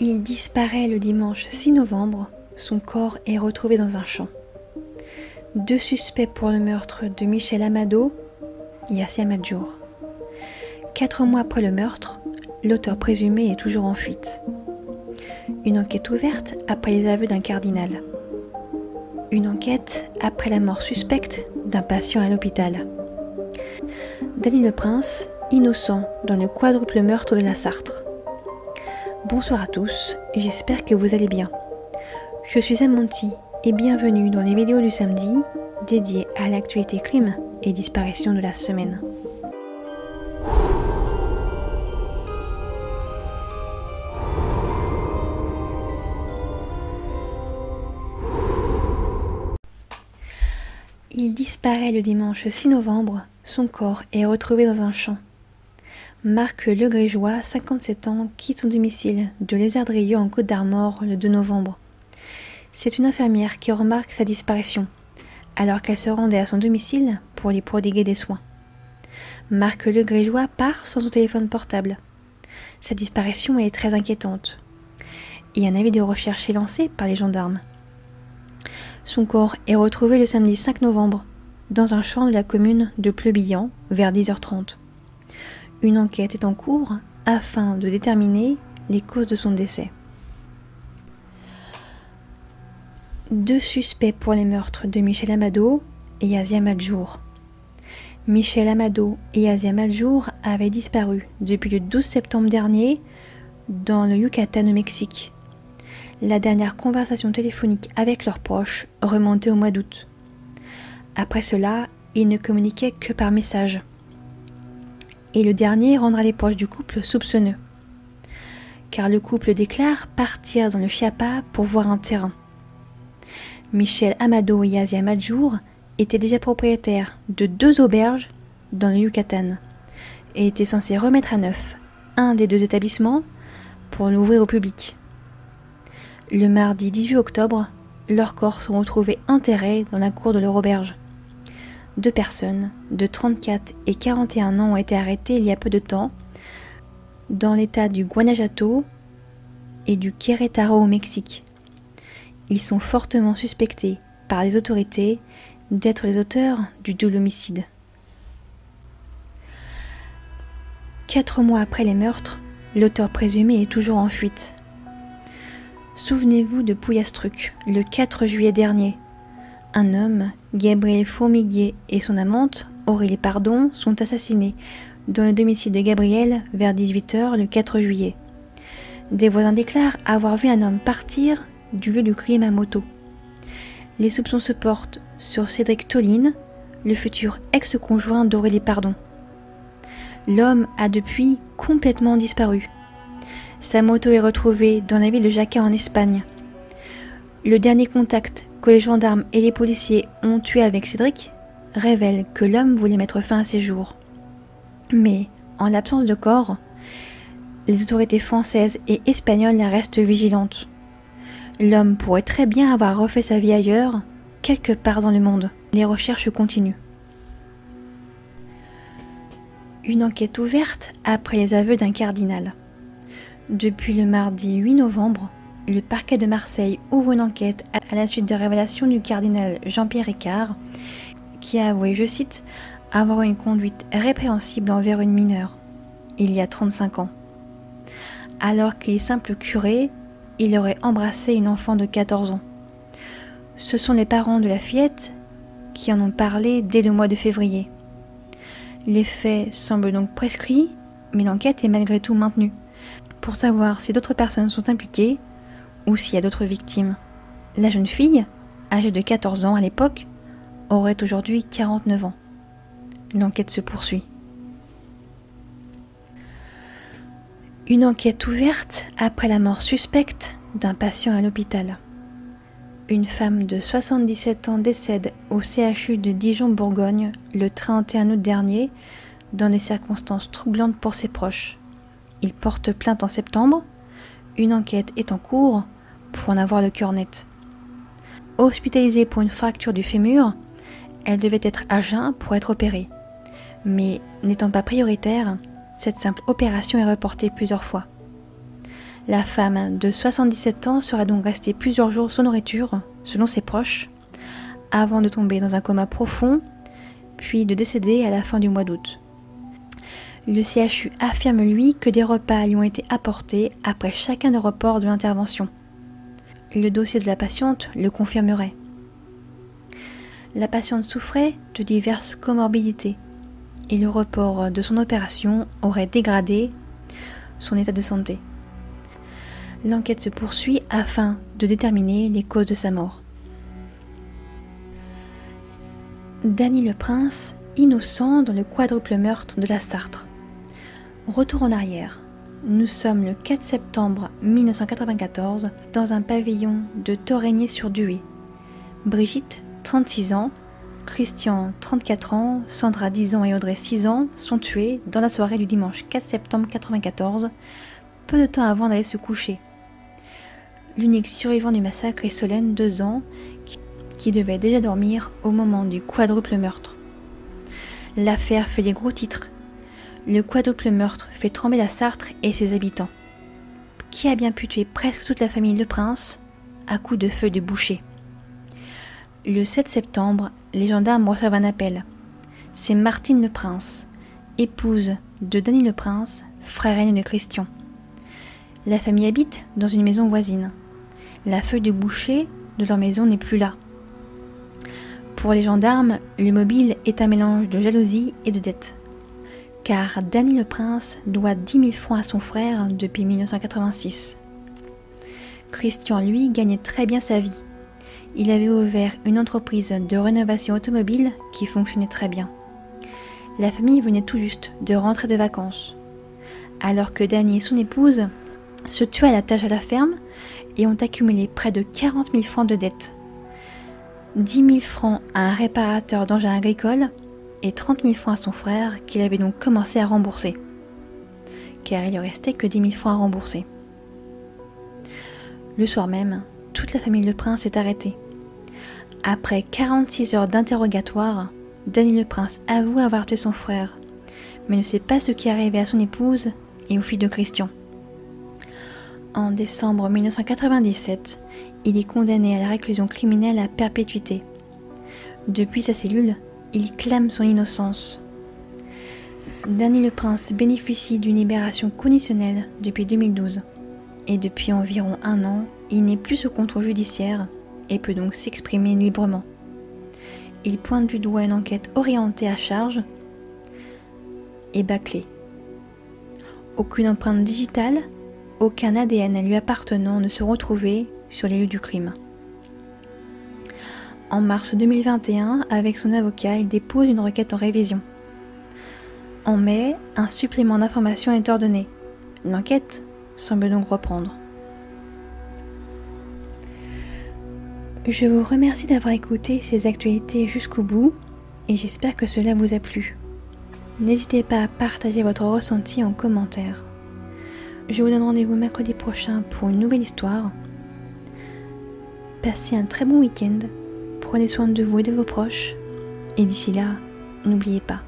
Il disparaît le dimanche 6 novembre, son corps est retrouvé dans un champ. 2 suspects pour le meurtre de Michel Amado et Yassia Madjour. 4 mois après le meurtre, l'auteur présumé est toujours en fuite. Une enquête ouverte après les aveux d'un cardinal. Une enquête après la mort suspecte d'un patient à l'hôpital. Dany Le Prince, innocent dans le quadruple meurtre de la Sarthe. Bonsoir à tous, j'espère que vous allez bien. Je suis Amonti et bienvenue dans les vidéos du samedi dédiées à l'actualité crime et disparition de la semaine. Il disparaît le dimanche 6 novembre, son corps est retrouvé dans un champ. Marc Legrégeois, 57 ans, quitte son domicile de Lézardrieux en Côte-d'Armor le 2 novembre. C'est une infirmière qui remarque sa disparition, alors qu'elle se rendait à son domicile pour lui prodiguer des soins. Marc Legrégeois part sans son téléphone portable. Sa disparition est très inquiétante, et un avis de recherche est lancé par les gendarmes. Son corps est retrouvé le samedi 5 novembre, dans un champ de la commune de Pleubillan, vers 10h30. Une enquête est en cours afin de déterminer les causes de son décès. 2 suspects pour les meurtres de Michel Amado et Yassia Madjour. Michel Amado et Yassia Madjour avaient disparu depuis le 12 septembre dernier dans le Yucatan au Mexique. La dernière conversation téléphonique avec leurs proches remontait au mois d'août. Après cela, ils ne communiquaient que par message. Et le dernier rendra les proches du couple soupçonneux. Car le couple déclare partir dans le Chiapas pour voir un terrain. Michel Amado et Yassia Madjour étaient déjà propriétaires de 2 auberges dans le Yucatan et étaient censés remettre à neuf un des 2 établissements pour l'ouvrir au public. Le mardi 18 octobre, leurs corps sont retrouvés enterrés dans la cour de leur auberge. 2 personnes de 34 et 41 ans ont été arrêtées il y a peu de temps dans l'état du Guanajuato et du Querétaro au Mexique. Ils sont fortement suspectés par les autorités d'être les auteurs du double homicide. 4 mois après les meurtres, l'auteur présumé est toujours en fuite. Souvenez-vous de Pouillastruc, le 4 juillet dernier. Un homme, Gabriel Fourmiguier, et son amante, Aurélie Pardon, sont assassinés dans le domicile de Gabriel vers 18h le 4 juillet. Des voisins déclarent avoir vu un homme partir du lieu du crime à moto. Les soupçons se portent sur Cédric Tolline, le futur ex-conjoint d'Aurélie Pardon. L'homme a depuis complètement disparu. Sa moto est retrouvée dans la ville de Jaca en Espagne. Le dernier contact que les gendarmes et les policiers ont eu avec Cédric révèle que l'homme voulait mettre fin à ses jours. Mais, en l'absence de corps, les autorités françaises et espagnoles restent vigilantes. L'homme pourrait très bien avoir refait sa vie ailleurs, quelque part dans le monde. Les recherches continuent. Une enquête ouverte après les aveux d'un cardinal. Depuis le mardi 8 novembre, le parquet de Marseille ouvre une enquête à la suite de révélations du cardinal Jean-Pierre Ricard, qui a avoué, je cite, avoir une conduite répréhensible envers une mineure, il y a 35 ans. Alors qu'il est simple curé, il aurait embrassé une enfant de 14 ans. Ce sont les parents de la fillette qui en ont parlé dès le mois de février. Les faits semblent donc prescrits, mais l'enquête est malgré tout maintenue, pour savoir si d'autres personnes sont impliquées ou s'il y a d'autres victimes. La jeune fille, âgée de 14 ans à l'époque, aurait aujourd'hui 49 ans. L'enquête se poursuit. Une enquête ouverte après la mort suspecte d'un patient à l'hôpital. Une femme de 77 ans décède au CHU de Dijon-Bourgogne le 31 août dernier dans des circonstances troublantes pour ses proches. Il porte plainte en septembre. Une enquête est en cours pour en avoir le cœur net. Hospitalisée pour une fracture du fémur, elle devait être à jeun pour être opérée. Mais n'étant pas prioritaire, cette simple opération est reportée plusieurs fois. La femme de 77 ans sera donc restée plusieurs jours sans nourriture, selon ses proches, avant de tomber dans un coma profond, puis de décéder à la fin du mois d'août. Le CHU affirme lui que des repas lui ont été apportés après chacun des reports de l'intervention. Le dossier de la patiente le confirmerait. La patiente souffrait de diverses comorbidités et le report de son opération aurait dégradé son état de santé. L'enquête se poursuit afin de déterminer les causes de sa mort. Danny le Prince, innocent dans le quadruple meurtre de la Sarthe. Retour en arrière. Nous sommes le 4 septembre 1994 dans un pavillon de Torrégny-sur-Dué. Brigitte, 36 ans, Christian, 34 ans, Sandra, 10 ans et Audrey, 6 ans sont tués dans la soirée du dimanche 4 septembre 1994, peu de temps avant d'aller se coucher. L'unique survivant du massacre est Solène, 2 ans, qui devait déjà dormir au moment du quadruple meurtre. L'affaire fait les gros titres. Le quadruple meurtre fait trembler la Sarthe et ses habitants. Qui a bien pu tuer presque toute la famille Le Prince à coups de feuilles de boucher? Le 7 septembre, les gendarmes reçoivent un appel. C'est Martine Le Prince, épouse de Danny Le Prince, frère aîné de Christian. La famille habite dans une maison voisine. La feuille de boucher de leur maison n'est plus là. Pour les gendarmes, le mobile est un mélange de jalousie et de dette. Car Danny Le Prince doit 10 000 francs à son frère depuis 1986. Christian, lui, gagnait très bien sa vie. Il avait ouvert une entreprise de rénovation automobile qui fonctionnait très bien. La famille venait tout juste de rentrer de vacances. Alors que Danny et son épouse se tuaient à la tâche à la ferme et ont accumulé près de 40 000 francs de dettes. 10 000 francs à un réparateur d'engins agricoles et 30 000 francs à son frère qu'il avait donc commencé à rembourser. Car il ne restait que 10 000 francs à rembourser. Le soir même, toute la famille Le Prince est arrêtée. Après 46 heures d'interrogatoire, Danny Le Prince avoue avoir tué son frère, mais ne sait pas ce qui est arrivé à son épouse et aux filles de Christian. En décembre 1997, il est condamné à la réclusion criminelle à perpétuité. Depuis sa cellule, il clame son innocence. Danny Le Prince bénéficie d'une libération conditionnelle depuis 2012. Et depuis environ 1 an, il n'est plus sous contrôle judiciaire et peut donc s'exprimer librement. Il pointe du doigt une enquête orientée à charge et bâclée. Aucune empreinte digitale, aucun ADN lui appartenant ne se retrouvait sur les lieux du crime. En mars 2021, avec son avocat, il dépose une requête en révision. En mai, un supplément d'information est ordonné. L'enquête semble donc reprendre. Je vous remercie d'avoir écouté ces actualités jusqu'au bout et j'espère que cela vous a plu. N'hésitez pas à partager votre ressenti en commentaire. Je vous donne rendez-vous mercredi prochain pour une nouvelle histoire. Passez un très bon week-end, prenez soin de vous et de vos proches, et d'ici là, n'oubliez pas,